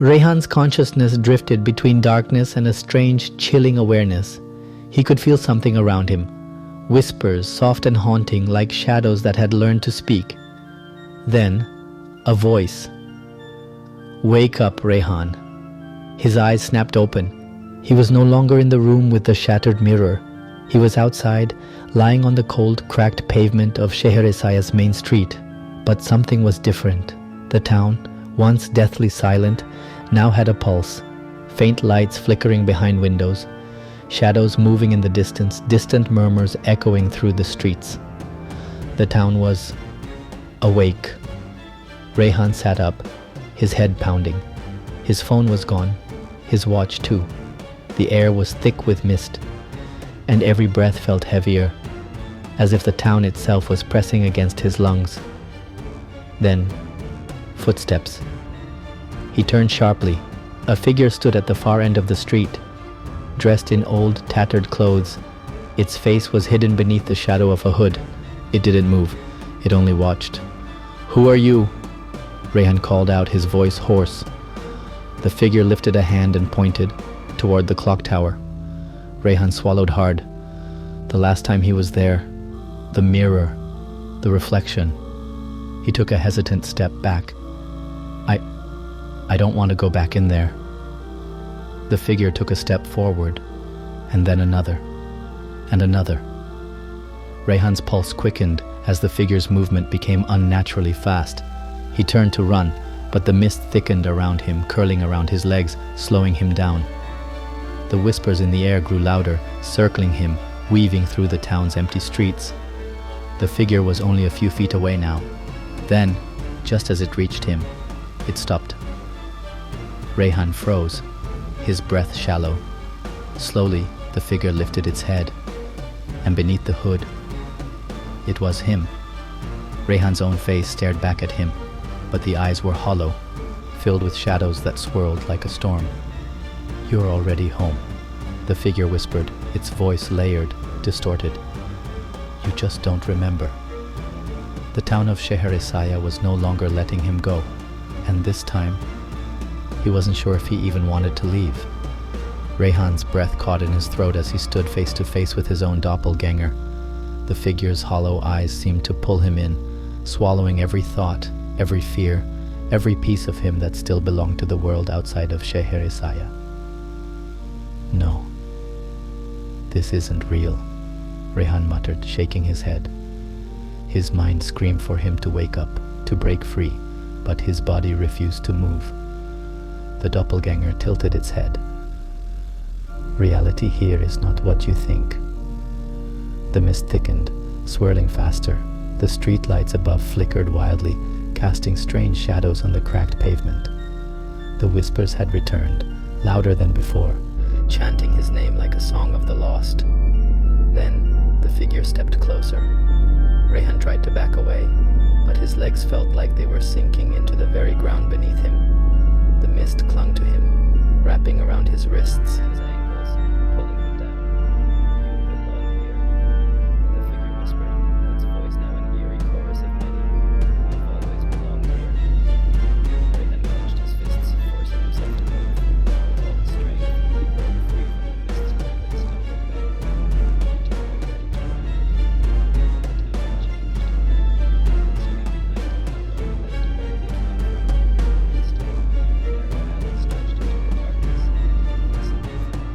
Rehan's consciousness drifted between darkness and a strange, chilling awareness. He could feel something around him, whispers, soft and haunting, like shadows that had learned to speak. Then, a voice. "Wake up, Rehan." His eyes snapped open. He was no longer in the room with the shattered mirror. He was outside, lying on the cold, cracked pavement of Sheher-e-Saya's main street. But something was different. The town, once deathly silent, now had a pulse. Faint lights flickering behind windows, shadows moving in the distance, distant murmurs echoing through the streets. The town was awake. Rehan sat up, his head pounding. His phone was gone, his watch too. The air was thick with mist, and every breath felt heavier, as if the town itself was pressing against his lungs. Then, footsteps. He turned sharply. A figure stood at the far end of the street, dressed in old, tattered clothes. Its face was hidden beneath the shadow of a hood. It didn't move. It only watched. "Who are you?" Rehan called out, his voice hoarse. The figure lifted a hand and pointed toward the clock tower. Rehan swallowed hard. The last time he was there, the mirror, the reflection. He took a hesitant step back. I don't want to go back in there." The figure took a step forward, and then another, and another. Rehan's pulse quickened as the figure's movement became unnaturally fast. He turned to run, but the mist thickened around him, curling around his legs, slowing him down. The whispers in the air grew louder, circling him, weaving through the town's empty streets. The figure was only a few feet away now. Then, just as it reached him, it stopped. Rehan froze, his breath shallow. Slowly, the figure lifted its head, and beneath the hood, it was him. Rehan's own face stared back at him, but the eyes were hollow, filled with shadows that swirled like a storm. "You're already home," the figure whispered, its voice layered, distorted. "You just don't remember." The town of Sheher-e-Saya was no longer letting him go, and this time, he wasn't sure if he even wanted to leave. Rehan's breath caught in his throat as he stood face to face with his own doppelganger. The figure's hollow eyes seemed to pull him in, swallowing every thought, every fear, every piece of him that still belonged to the world outside of Sheher-e-Saya. "No, this isn't real," Rehan muttered, shaking his head. His mind screamed for him to wake up, to break free, but his body refused to move. The doppelganger tilted its head. "Reality here is not what you think." The mist thickened, swirling faster. The streetlights above flickered wildly, casting strange shadows on the cracked pavement. The whispers had returned, louder than before, chanting his name like a song of the lost. Then the figure stepped closer. Rehan tried to back away, but his legs felt like they were sinking into the very ground beneath him. The mist clung to him, wrapping around his wrists, his ankles, pulling him down. "You belong here," the figure whispered, its voice now an eerie chorus of many. "You've always belonged here." Rehan clenched his fists, forcing himself to move. With all his strength, he broke free from the mist's grip and stumbled back. He turned ready to run. The town had changed. The street behind him no longer led directly upon him. Instead, narrow alleys stretched into the darkness. Something from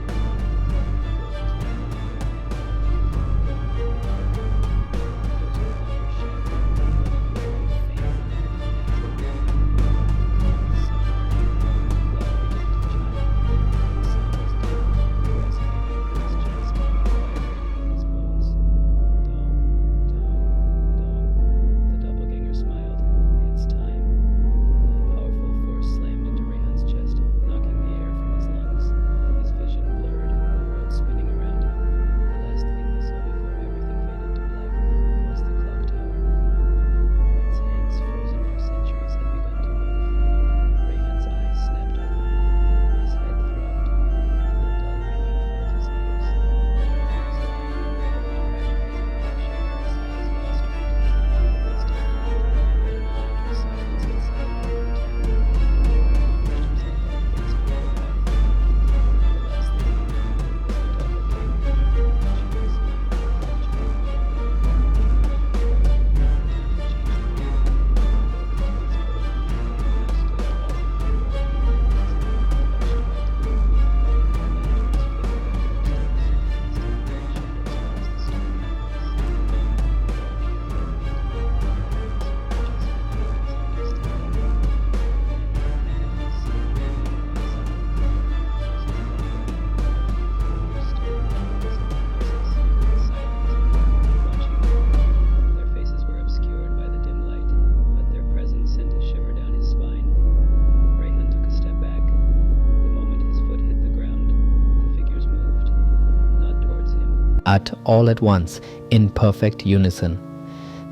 all at once, in perfect unison.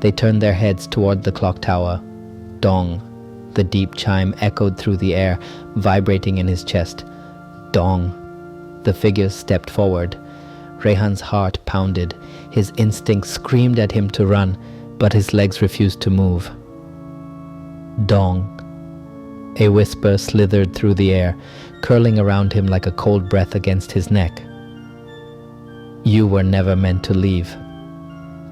They turned their heads toward the clock tower. Dong. The deep chime echoed through the air, vibrating in his chest. Dong. The figures stepped forward. Rehan's heart pounded. His instinct screamed at him to run, but his legs refused to move. Dong. A whisper slithered through the air, curling around him like a cold breath against his neck. You were never meant to leave.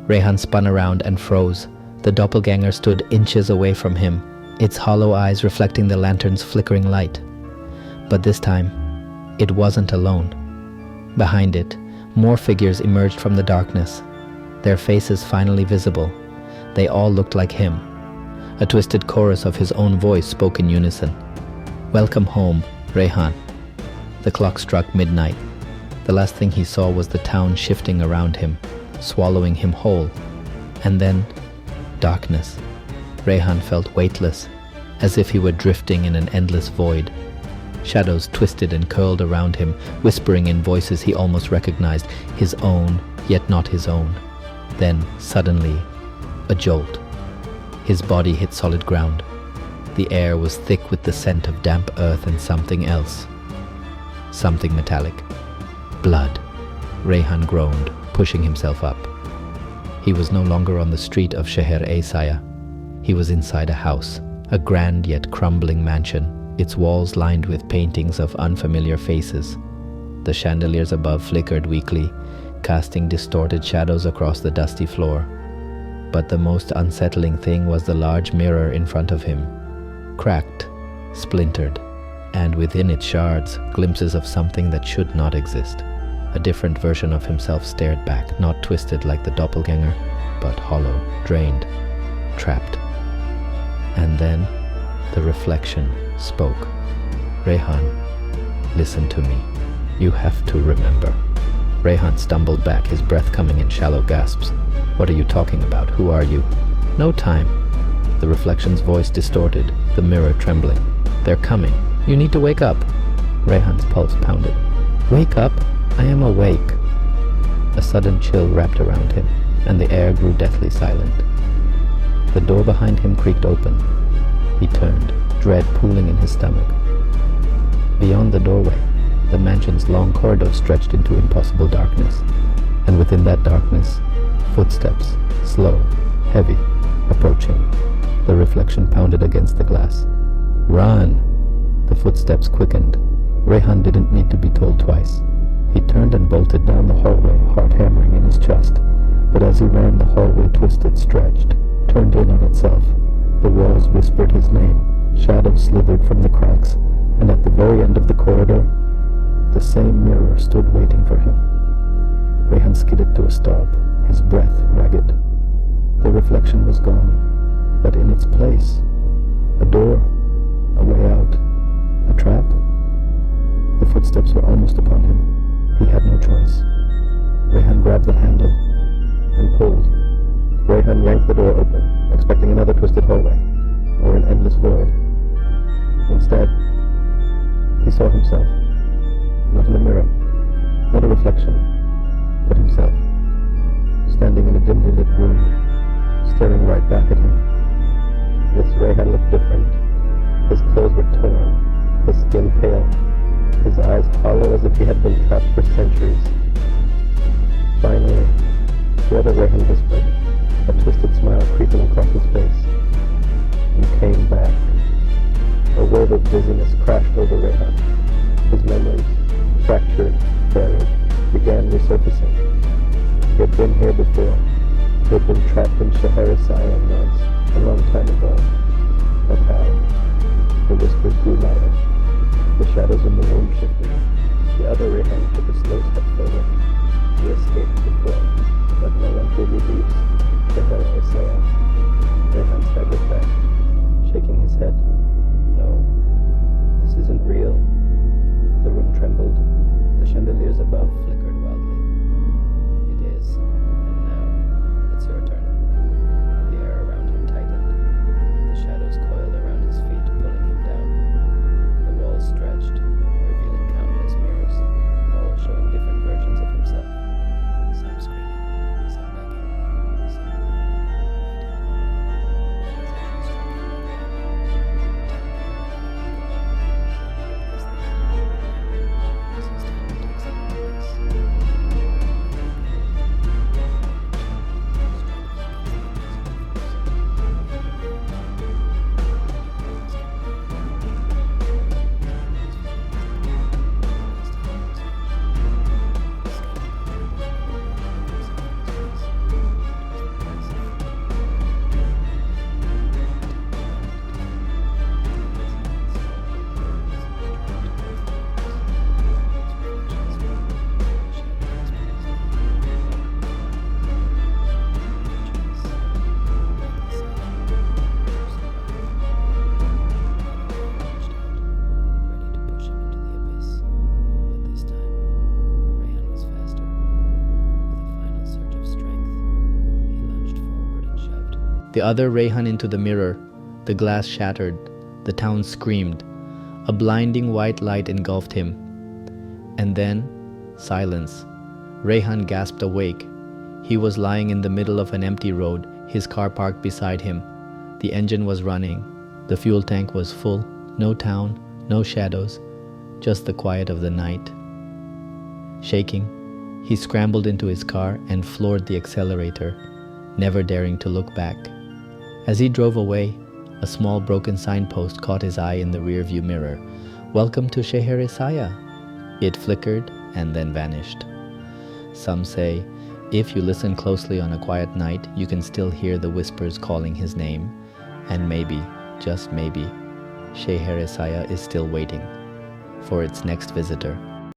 Rehan spun around and froze. The doppelganger stood inches away from him, its hollow eyes reflecting the lantern's flickering light. But this time, it wasn't alone. Behind it, more figures emerged from the darkness, their faces finally visible. They all looked like him. A twisted chorus of his own voice spoke in unison. Welcome home, Rehan. The clock struck midnight. The last thing he saw was the town shifting around him, swallowing him whole. And then, darkness. Rehan felt weightless, as if he were drifting in an endless void. Shadows twisted and curled around him, whispering in voices he almost recognized, his own, yet not his own. Then, suddenly, a jolt. His body hit solid ground. The air was thick with the scent of damp earth and something else. Something metallic. Blood. Rehan groaned, pushing himself up. He was no longer on the street of Sheher-e-Saya. He was inside a house, a grand yet crumbling mansion, its walls lined with paintings of unfamiliar faces. The chandeliers above flickered weakly, casting distorted shadows across the dusty floor. But the most unsettling thing was the large mirror in front of him. Cracked, splintered, and within its shards, glimpses of something that should not exist. A different version of himself stared back, not twisted like the doppelganger, but hollow, drained, trapped. And then, the reflection spoke. Rehan, listen to me. You have to remember. Rehan stumbled back, his breath coming in shallow gasps. What are you talking about? Who are you? No time. The reflection's voice distorted, the mirror trembling. They're coming. You need to wake up. Rehan's pulse pounded. Wake up? I am awake. A sudden chill wrapped around him, and the air grew deathly silent. The door behind him creaked open. He turned, dread pooling in his stomach. Beyond the doorway, the mansion's long corridor stretched into impossible darkness, and within that darkness, footsteps, slow, heavy, approaching. The reflection pounded against the glass. Run! The footsteps quickened. Rehan didn't need to be told twice. He turned and bolted down the hallway, heart hammering in his chest. But as he ran, the hallway twisted, stretched, turned in on itself. The walls whispered his name. Shadows slithered from the cracks, and at the very end of the corridor, the same mirror stood waiting for him. Rehan skidded to a stop, his breath ragged. The reflection was gone, but in its place, a door, a way out, a trap. The footsteps were almost upon him. He had no choice. Rehan grabbed the handle and pulled. Rehan yanked the door open, expecting another twisted hallway, or an endless void. Instead, he saw himself, not in a mirror, not a reflection, but himself, standing in a dimly lit room, staring right back at him. This Rehan looked different. His clothes were torn, his skin pale, his eyes hollow as if he had been trapped for centuries. Finally, the other Rehan whispered, a twisted smile creeping across his face. You came back. A wave of dizziness crashed over Rehan. His memories, fractured, buried, began resurfacing. He had been here before. He had been trapped in Sheher-e-Saya once, a long time ago. But how? The whispers grew louder. The shadows in the room shifted. The other Rehan took a slow step forward. He escaped before, but no one truly leaves Sheher-e-Saya. Rehan staggered back, shaking his head. No, this isn't real. The room trembled. The chandeliers above flickered wildly. It is, and now it's your turn. The air around him tightened. The shadows coiled around his feet, pulling him down. The walls stretched, revealing countless mirrors, all showing different versions of himself. Some The other Rehan into the mirror. The glass shattered. The town screamed. A blinding white light engulfed him. And then, silence. Rehan gasped awake. He was lying in the middle of an empty road, his car parked beside him. The engine was running. The fuel tank was full. No town, no shadows, just the quiet of the night. Shaking, he scrambled into his car and floored the accelerator, never daring to look back. As he drove away, a small broken signpost caught his eye in the rearview mirror. "Welcome to Sheher-e-Saya." It flickered and then vanished. Some say, if you listen closely on a quiet night, you can still hear the whispers calling his name. And maybe, just maybe, Sheher-e-Saya is still waiting for its next visitor.